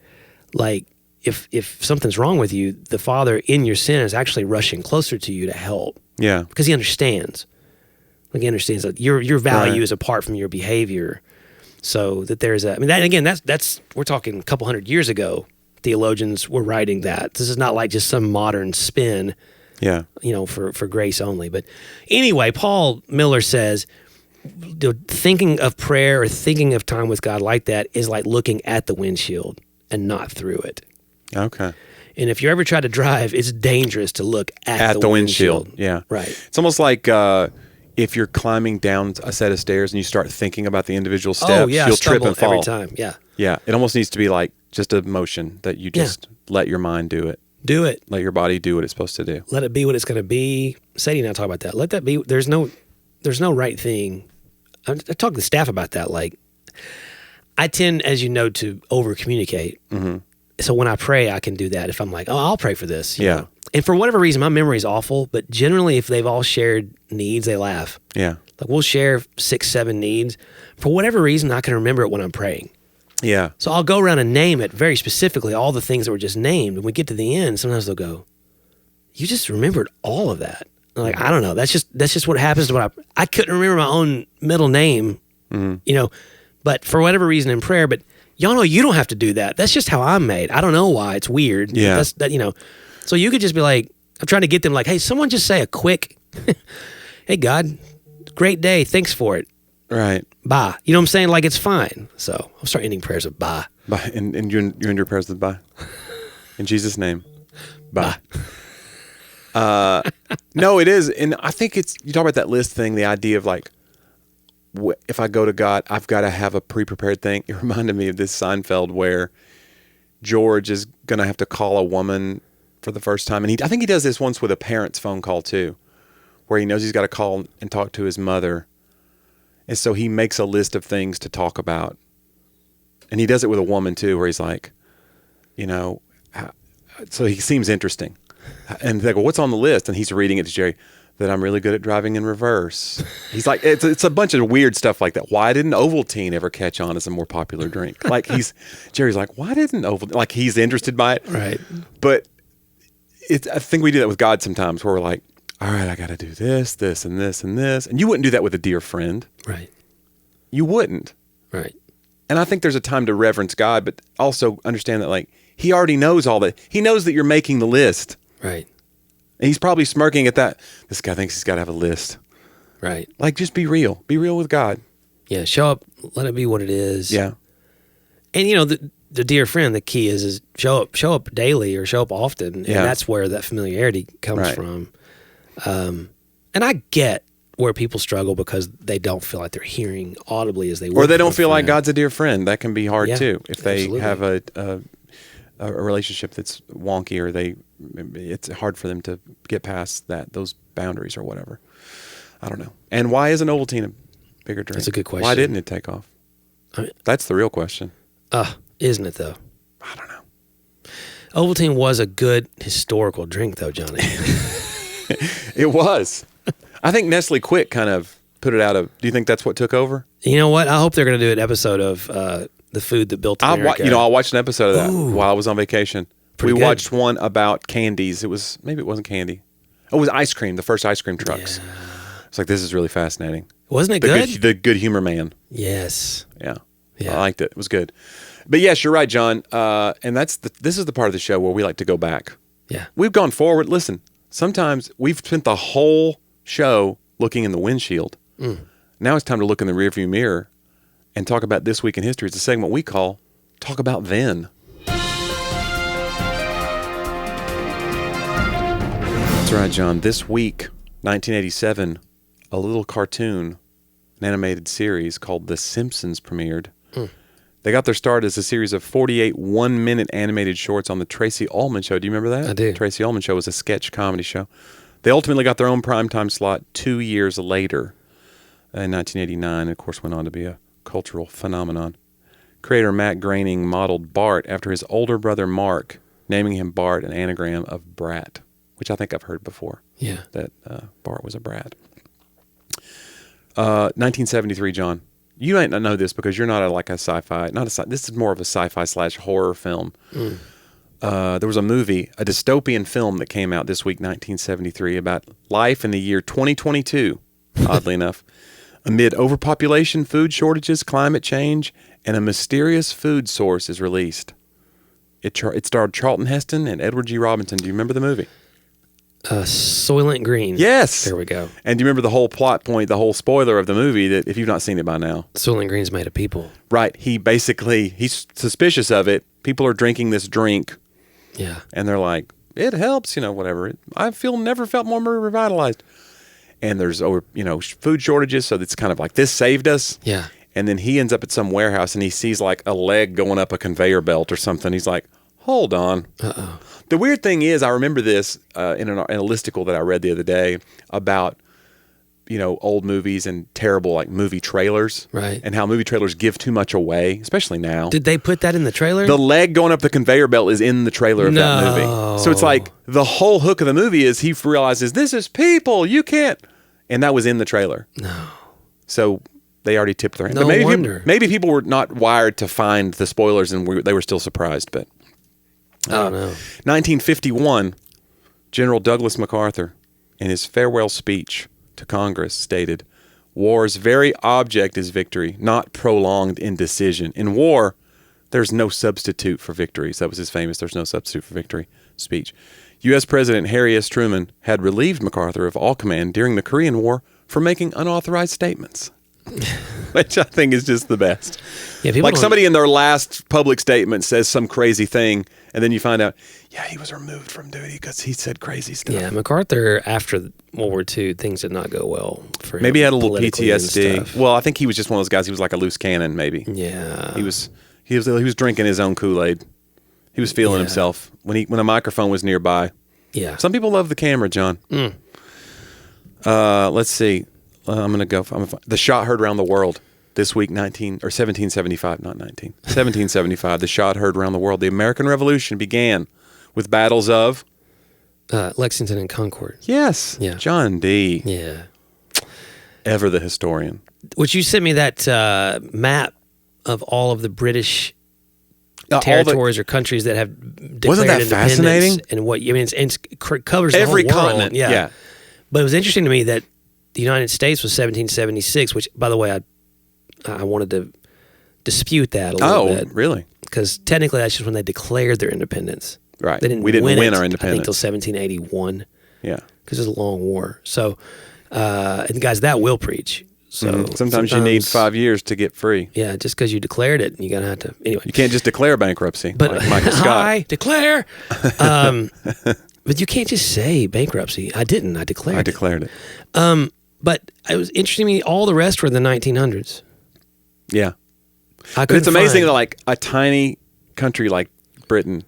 like if something's wrong with you, the father in your sin is actually rushing closer to you to help. Yeah. Because he understands. Like he understands that your value Right. is apart from your behavior. So that there's a, I mean, that again, that's we're talking a couple hundred years ago. Theologians were writing that. This is not like just some modern spin, Yeah. For grace only. But anyway, Paul Miller says, thinking of prayer or thinking of time with God like that is like looking at the windshield and not through it. Okay. And if you ever try to drive, it's dangerous to look at the windshield. Yeah. Right. It's almost like if you're climbing down a set of stairs and you start thinking about the individual steps, you'll trip and fall. Every time. Yeah. Yeah. It almost needs to be like just a motion that you just let your mind do it. Do it. Let your body do what it's supposed to do. Let it be what it's going to be. Sadie and I talk about that. Let that be. There's no right thing. I talk to the staff about that. Like, I tend, as you know, to over communicate. Mm-hmm. So when I pray, I can do that. If I'm like, oh, I'll pray for this. You know? And for whatever reason, my memory is awful. But generally, if they've all shared needs, they laugh. Yeah. Like we'll share 6, 7 needs. For whatever reason, I can remember it when I'm praying. Yeah. So I'll go around and name it very specifically, all the things that were just named. When we get to the end, sometimes they'll go, you just remembered all of that. I'm like, I don't know. That's just what happens to what I couldn't remember my own middle name, but for whatever reason in prayer, but y'all know you don't have to do that. That's just how I'm made. I don't know why. It's weird. Yeah. That's that, so you could just be like, I'm trying to get them like, hey, someone just say a quick, hey, God, great day. Thanks for it. Right. Bye. You know what I'm saying? Like, it's fine. So I'll start ending prayers with bye. Bye. And you end your prayers with bye. In Jesus' name. Bye. No, it is. And I think you talk about that list thing, the idea of like, if I go to God, I've got to have a pre-prepared thing. It reminded me of this Seinfeld where George is going to have to call a woman for the first time. And I think he does this once with a parent's phone call too, where he knows he's got to call and talk to his mother. And so he makes a list of things to talk about. And he does it with a woman too, where he's like, so he seems interesting. And they go, what's on the list? And he's reading it to Jerry, that I'm really good at driving in reverse. He's like, it's a bunch of weird stuff like that. Why didn't Ovaltine ever catch on as a more popular drink? Like Jerry's like, why didn't Ovaltine? Like he's interested by it. Right. But I think we do that with God sometimes where we're like, all right, I got to do this, this, and this, and this. And you wouldn't do that with a dear friend. Right. You wouldn't. Right. And I think there's a time to reverence God, but also understand that like he already knows all that. He knows that you're making the list. Right. And he's probably smirking at that. This guy thinks he's got to have a list. Right. Like, just be real. Be real with God. Yeah. Show up. Let it be what it is. Yeah. And the dear friend, the key is show up daily or show up often. And that's where that familiarity comes from. And I get where people struggle because they don't feel like they're hearing audibly as they would. Or they don't feel like God's a dear friend. That can be hard too. If they have a relationship that's wonky, or it's hard for them to get past those boundaries or whatever. I don't know. And why isn't Ovaltine a bigger drink? That's a good question. Why didn't it take off? That's the real question. Isn't it though? I don't know. Ovaltine was a good historical drink though, Johnny. It was. I think Nestle Quick kind of put it out of. Do you think that's what took over? You know what? I hope they're going to do an episode of the food that built America. I watched an episode of that while I was on vacation. Pretty we good. watched one about candies. Maybe it wasn't candy. Oh, it was ice cream. The first ice cream trucks. Yeah. It's like, this is really fascinating. Wasn't it good? The Good Humor Man. Yes. Yeah. I liked it. It was good. But yes, you're right, John. And this is the part of the show where we like to go back. Yeah. We've gone forward. Listen, sometimes we've spent the whole show looking in the windshield. Now it's time to look in the rearview mirror and talk about this week in history. It's a segment we call Talk About Then. That's right, John. This week, 1987, a little cartoon, an animated series called The Simpsons premiered. They got their start as a series of 48 one-minute animated shorts on the Tracy Ullman Show. Do you remember that? I do. Tracy Ullman Show was a sketch comedy show. They ultimately got their own primetime slot 2 years later, in 1989, and of course went on to be a cultural phenomenon. Creator Matt Groening modeled Bart after his older brother Mark, naming him Bart, an anagram of brat, which I think I've heard before. Yeah. That Bart was a brat. 1973, John. You might not know this because you're not a sci-fi. This is more of a sci-fi / horror film. There was a movie, a dystopian film that came out this week, 1973, about life in the year 2022, oddly enough. Amid overpopulation, food shortages, climate change, and a mysterious food source is released. It starred Charlton Heston and Edward G. Robinson. Do you remember the movie? Soylent Green. Yes. There we go. And do you remember the whole plot point, the whole spoiler of the movie, that if you've not seen it by now? Soylent Green's made of people. Right. He's suspicious of it. People are drinking this drink. Yeah. And they're like, it helps, whatever. I never felt more revitalized. And there's, food shortages. So it's kind of like, this saved us. Yeah. And then he ends up at some warehouse and he sees like a leg going up a conveyor belt or something. He's like, hold on. Uh-oh. The weird thing is, I remember this in a listicle that I read the other day about, old movies and terrible like movie trailers. Right. And how movie trailers give too much away, especially now. Did they put that in the trailer? The leg going up the conveyor belt is in the trailer of that movie. So it's like the whole hook of the movie is he realizes this is people, you can't. And that was in the trailer. No. So they already tipped their hand. No But wonder. maybe people were not wired to find the spoilers and they were still surprised. But I don't know. 1951, General Douglas MacArthur, in his farewell speech to Congress, stated, "War's very object is victory, not prolonged indecision. In war, there's no substitute for victories." That was his famous "there's no substitute for victory" speech. U.S. President Harry S. Truman had relieved MacArthur of all command during the Korean War for making unauthorized statements. Which I think is just the best. Yeah, like somebody in their last public statement says some crazy thing, and then you find out, yeah, he was removed from duty because he said crazy stuff. Yeah, MacArthur, after World War II, things did not go well for him. Maybe he had a little politically and PTSD. stuff. Well, I think he was just one of those guys. He was like a loose cannon, maybe. Yeah. He was drinking his own Kool-Aid. He was feeling himself when a microphone was nearby. Yeah. Some people love the camera, John. Let's see. I'm going to go. The shot heard around the world this week, 1775, not 19. 1775, the shot heard around the world. The American Revolution began with battles of... Lexington and Concord. Yes. Yeah. John D. Yeah. Ever the historian. Which you sent me that map of all of the British territories or countries that have declared Wasn't that independence. fascinating? And what, it covers Every the whole world. continent. Yeah. Yeah. But it was interesting to me that the United States was 1776, which, by the way, I wanted to dispute that a little bit. Oh, really? Because technically that's just when they declared their independence. Right. They didn't We didn't win our I think independence. until 1781. Yeah. Because it was a long war. So, and guys, that will preach. So Sometimes you need 5 years to get free. Yeah, just because you declared it, you're gonna have to. Anyway, You can't just declare bankruptcy but like Michael Scott. I declare. But you can't just say bankruptcy. I didn't. I declared. I declared it. But it was interesting to me. All the rest were in the 1900s. Yeah. I But it's couldn't amazing find- that like a tiny country like Britain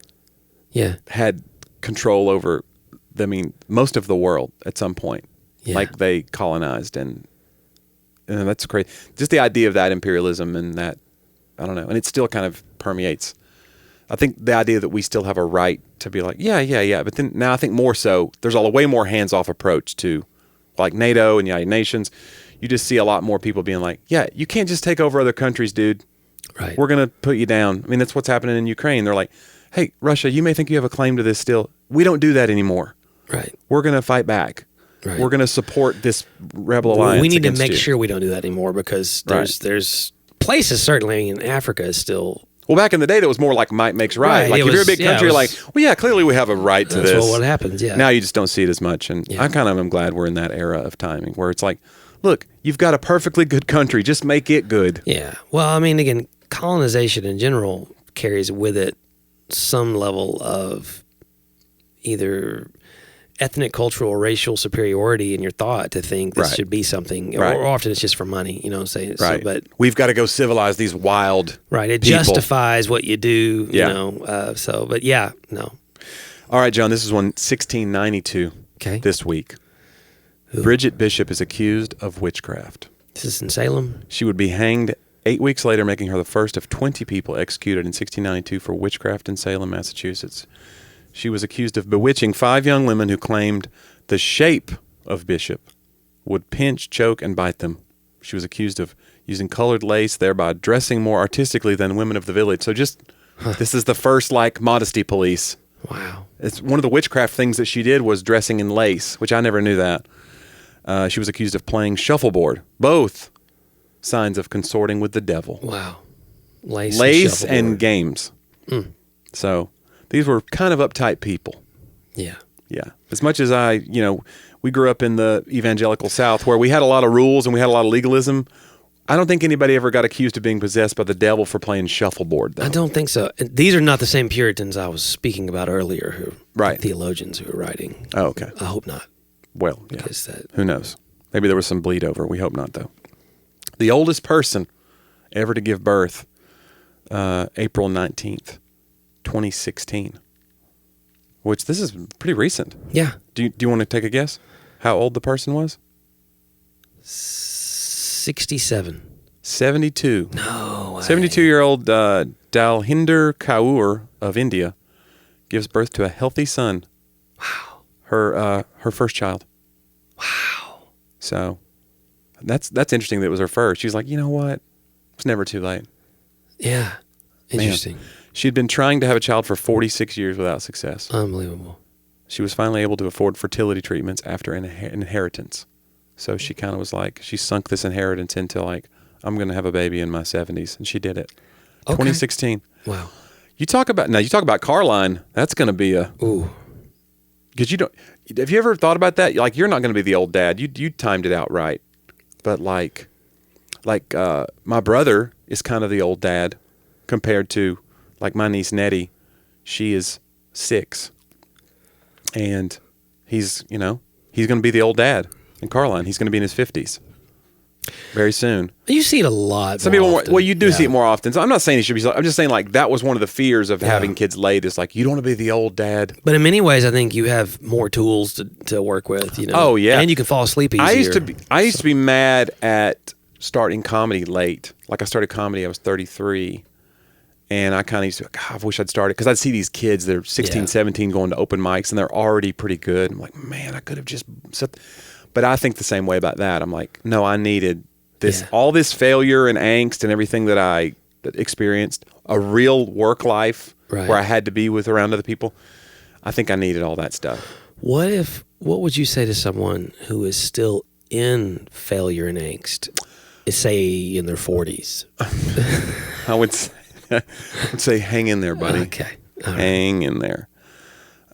Yeah. had control over, most of the world at some point. Yeah. Like they colonized and that's crazy. Just the idea of that imperialism and that, I don't know. And it still kind of permeates. I think the idea that we still have a right to be like, yeah. But then now I think more so, there's a way more hands-off approach to like NATO and United Nations. You just see a lot more people being like, yeah, you can't just take over other countries, dude. Right. We're going to put you down. That's what's happening in Ukraine. They're like, hey, Russia, you may think you have a claim to this still. We don't do that anymore. Right. We're going to fight back. Right. We're going to support this rebel alliance. We need to against make you. sure we don't do that anymore because Right. there's places certainly in Africa is still. Well, back in the day, that was more like might makes right. Right, Like it if you're a was- big yeah, country, it you're was- like, well, yeah, clearly we have a right to That's this. what happens. Yeah. Now you just don't see it as much. And Yeah. I kind of am glad we're in that era of timing where it's like, look, you've got a perfectly good country. Just make it good. Yeah. Well, again, colonization in general carries with it some level of either ethnic, cultural, or racial superiority in your thought to think this Right. should be something, Right. or often it's just for money, you know what I'm saying? Right. So, but We've got to go civilize these wild right, it people. justifies what you do, Yeah. you know. But yeah, no. All right, John, this is one 1692 Okay. this week. Who? Bridget Bishop is accused of witchcraft. This is in Salem. She would be hanged 8 weeks later, making her the first of 20 people executed in 1692 for witchcraft in Salem, Massachusetts. She was accused of bewitching 5 young women who claimed the shape of Bishop would pinch, choke, and bite them. She was accused of using colored lace, thereby dressing more artistically than women of the village. So this is the first, modesty police. Wow. It's one of the witchcraft things that she did was dressing in lace, which I never knew that. She was accused of playing shuffleboard, both signs of consorting with the devil. Wow. Lace and shuffleboard. games. So these were kind of uptight people. Yeah. Yeah. As much as we grew up in the evangelical South where we had a lot of rules and we had a lot of legalism. I don't think anybody ever got accused of being possessed by the devil for playing shuffleboard, though. I don't think so. And these are not the same Puritans I was speaking about earlier, Right. theologians who are writing. Oh, okay. I hope not. Well, yeah. Because that, Who knows? Maybe there was some bleed over. We hope not, though. The oldest person ever to give birth, April 19th, 2016. Which, this is pretty recent. yeah, Do you want to take a guess how old the person was? 67. 72. No way. 72-year-old Dalhinder Kaur of India gives birth to a healthy son. Wow. Her first child. Wow. So that's interesting that it was her first. She's like, you know what? It's never too late. Yeah. Interesting. She'd been trying to have a child for 46 years without success. Unbelievable. She was finally able to afford fertility treatments after an inheritance. So she kind of was like, she sunk this inheritance into like, I'm going to have a baby in my 70s. And she did it. Okay. 2016. Wow. You talk about Carline. That's going to be Ooh. because have you ever thought about that? Like, you're not going to be the old dad. You timed it out right. But like my brother is kind of the old dad compared to like my niece Nettie. She is 6. And he's going to be the old dad. And Carline, he's going to be in his 50s very soon. You see it a lot. Some more people, often. well, you do Yeah. see it more often. So I'm not saying he should be. I'm just saying like that was one of the fears of having kids late. Is like you don't want to be the old dad. But in many ways, I think you have more tools to work with. Oh, yeah. and you can fall asleep easier. I used to be mad at starting comedy late. Like I started comedy, I was 33. And I kind of used to, God, I wish I'd started. Because I'd see these kids, they're 16, 17 going to open mics and they're already pretty good. I'm like, man, I could have just set. But I think the same way about that. I'm like, no, I needed this, all this failure and angst and everything that I experienced, a real work life Right. where I had to be around other people. I think I needed all that stuff. What would you say to someone who is still in failure and angst, say in their 40s? I would say, hang in there, buddy. Okay. All right. Hang in there.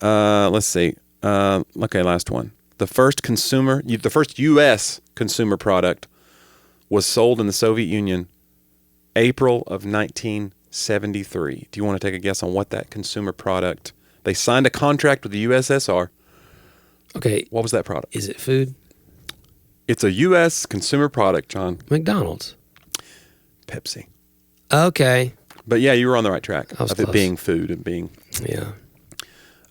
Let's see. Okay, last one. The first U.S. consumer product was sold in the Soviet Union April of 1973. Do you want to take a guess on what that consumer product? They signed a contract with the USSR. Okay. What was that product? Is it food? It's a U.S. consumer product, John. McDonald's. Pepsi. Okay. But yeah, you were on the right track was of it close. being food and being. Yeah.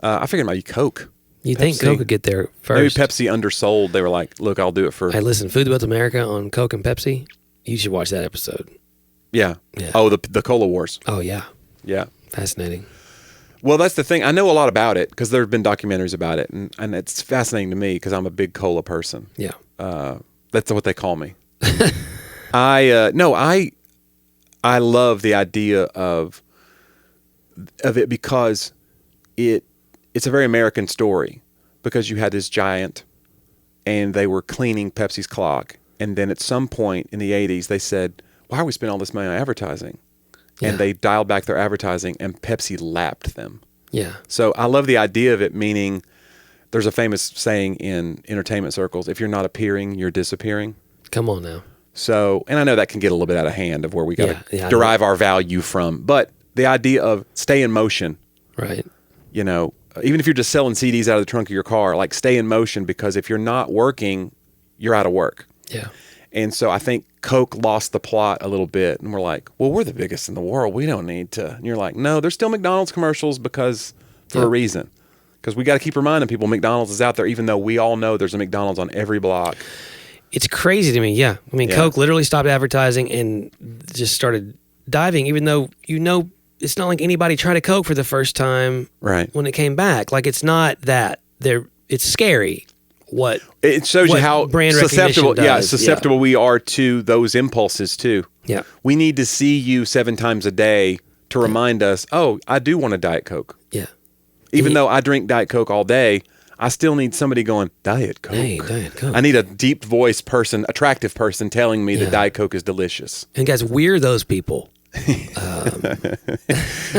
I figured it might be Coke. You think Pepsi. Coke would get there first? Maybe Pepsi undersold. They were like, look, I'll do it for. Hey, listen, Food Built America on Coke and Pepsi. You should watch that episode. Yeah. Yeah. Oh, the Cola Wars. Oh, yeah. Yeah. Fascinating. Well, that's the thing. I know a lot about it because there have been documentaries about it, and it's fascinating to me because I'm a big cola person. Yeah. That's what they call me. I love the idea of it because it's a very American story because you had this giant and they were cleaning Pepsi's clock, and then at some point in the 80s they said, why are we spending all this money on advertising? Yeah. And they dialed back their advertising and Pepsi lapped them. Yeah. So I love the idea of it, meaning there's a famous saying in entertainment circles, if you're not appearing, you're disappearing. Come on now. So, and I know that can get a little bit out of hand of where we got to Yeah, derive our value from, but the idea of stay in motion, Right. Even if you're just selling CDs out of the trunk of your car, like stay in motion, because if you're not working, you're out of work. Yeah. And so I think Coke lost the plot a little bit, and we're like, well, we're the biggest in the world. We don't need to. And you're like, no, there's still McDonald's commercials for a reason. Because we got to keep reminding people McDonald's is out there, even though we all know there's a McDonald's on every block. It's crazy to me. Yeah. I mean, Yeah. Coke literally stopped advertising and just started diving, even though, it's not like anybody tried a Coke for the first time Right. when it came back. Like, it's not that. It's scary what It shows you what how brand susceptible, recognition does. susceptible we are to those impulses too. Yeah. We need to see you 7 times a day to remind us, oh, I do want a Diet Coke. Yeah. Even though I drink Diet Coke all day, I still need somebody going, Diet Coke. Hey, Diet Coke. I need a deep voice person, attractive person telling me Yeah. that Diet Coke is delicious. And guys, we're those people. If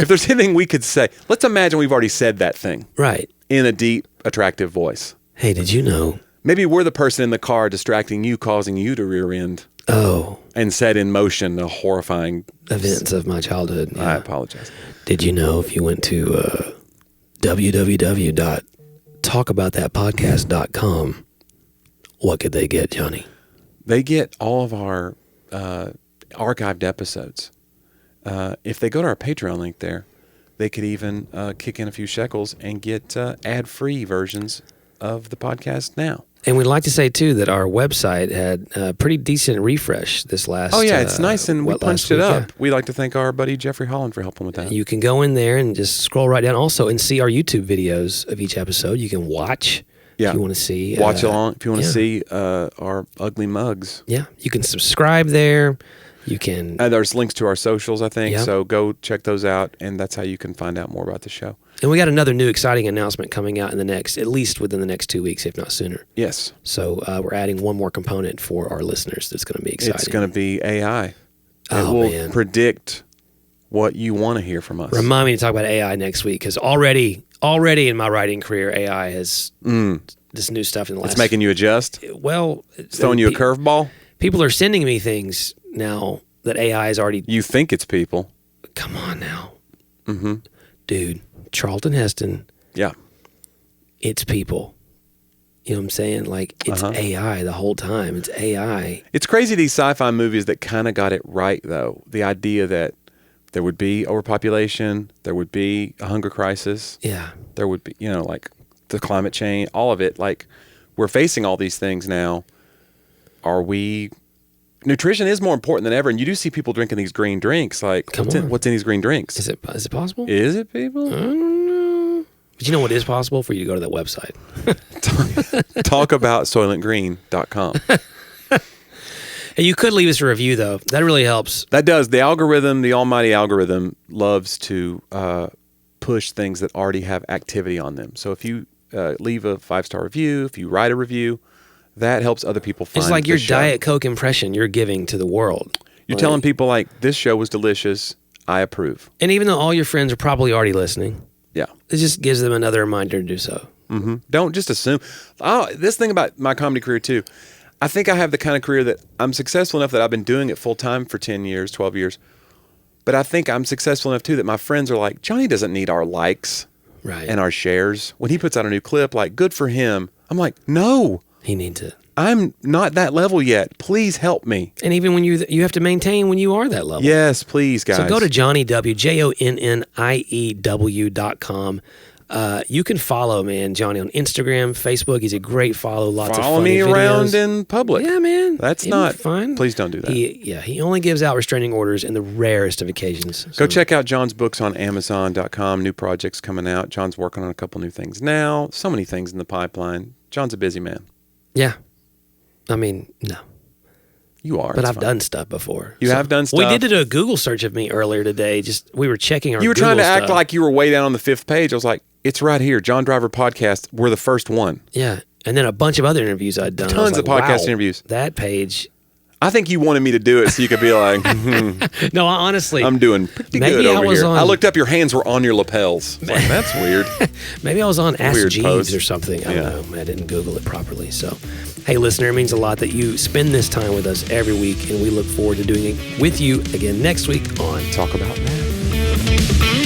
there's anything we could say, let's imagine we've already said that thing Right. in a deep, attractive voice. Hey, did you know? Maybe we're the person in the car distracting you, causing you to rear end and set in motion a horrifying events of my childhood. I apologize. Did you know if you went to www.talkaboutthatpodcast.com, what could they get, Johnny? They get all of our archived episodes. If they go to our Patreon link there, they could even kick in a few shekels and get ad-free versions of the podcast now. And we'd like to say, too, that our website had a pretty decent refresh this last Oh, yeah, it's nice, and we punched it week, up. yeah. We'd like to thank our buddy Jeffrey Holland for helping with that. You can go in there and just scroll right down also and see our YouTube videos of each episode. You can watch if you want to see. Watch along if you want to yeah. see our ugly mugs. Yeah, you can subscribe there. You can. There's links to our socials, I think, Yep. so go check those out, and that's how you can find out more about the show. And we got another new exciting announcement coming out at least within the next 2 weeks, if not sooner. Yes. So we're adding one more component for our listeners that's going to be exciting. It's going to be AI. It Oh, will man. predict what you want to hear from us. Remind me to talk about AI next week, because already in my writing career, AI has this new stuff in the last... It's making you adjust? Well... It's throwing you a curveball? People are sending me things now that AI is already... You think it's people. Come on now. Mm-hmm. Dude, Charlton Heston, Yeah. it's people. You know what I'm saying? Like, it's AI the whole time. It's AI. It's crazy, these sci-fi movies that kind of got it right, though. The idea that there would be overpopulation, there would be a hunger crisis, Yeah. there would be, like the climate change, all of it. Like, we're facing all these things now. Nutrition is more important than ever, and you do see people drinking these green drinks. Like, what's in these green drinks? Is it possible? Is it, people? I don't know. But you know what is possible? For you to go to that website. Talkaboutsoylentgreen.com. Hey, you could leave us a review, though. That really helps. That does. The algorithm, the almighty algorithm, loves to push things that already have activity on them. So if you leave a 5-star review, if you write a review, that helps other people find It's like your the show. Diet Coke impression you're giving to the world. You're telling people, like, this show was delicious. I approve. And even though all your friends are probably already listening, Yeah. it just gives them another reminder to do so. Mm-hmm. Don't just assume. This thing about my comedy career, too. I think I have the kind of career that I'm successful enough that I've been doing it full time for 10 years, 12 years. But I think I'm successful enough, too, that my friends are like, Johnny doesn't need our likes Right. and our shares. When he puts out a new clip, like, good for him. I'm like, no. He needs it. I'm not that level yet. Please help me. And even when you have to maintain when you are that level. Yes, please, guys. So go to Jonnie W, JonnieW.com. You can follow, man, Johnny on Instagram, Facebook. He's a great follow. Lots of Follow funny me videos. around in public. Yeah, man. That's It'd not be fine. Please don't do that. He only gives out restraining orders in the rarest of occasions. Go check out John's books on Amazon.com. New projects coming out. John's working on a couple new things now. So many things in the pipeline. John's a busy man. Yeah. I mean, no. You are. But it's I've fine. done stuff before. You have done stuff. We did do a Google search of me earlier today. We were checking our You were Google trying to act stuff. like you were way down on the 5th page. I was like, it's right here. John Driver Podcast. We're the first one. Yeah. And then a bunch of other interviews I'd done. I was Tons of like, podcast wow, interviews. That page. I think you wanted me to do it so you could be like, No, honestly. I'm doing pretty Maybe good I over was here. on- I looked up, your hands were on your lapels. I was like, that's weird. Maybe I was on Ask Weird Jeeves post. or something. I Yeah. don't know. I didn't Google it properly. So, hey, listener, it means a lot that you spend this time with us every week, and we look forward to doing it with you again next week on Talk about that.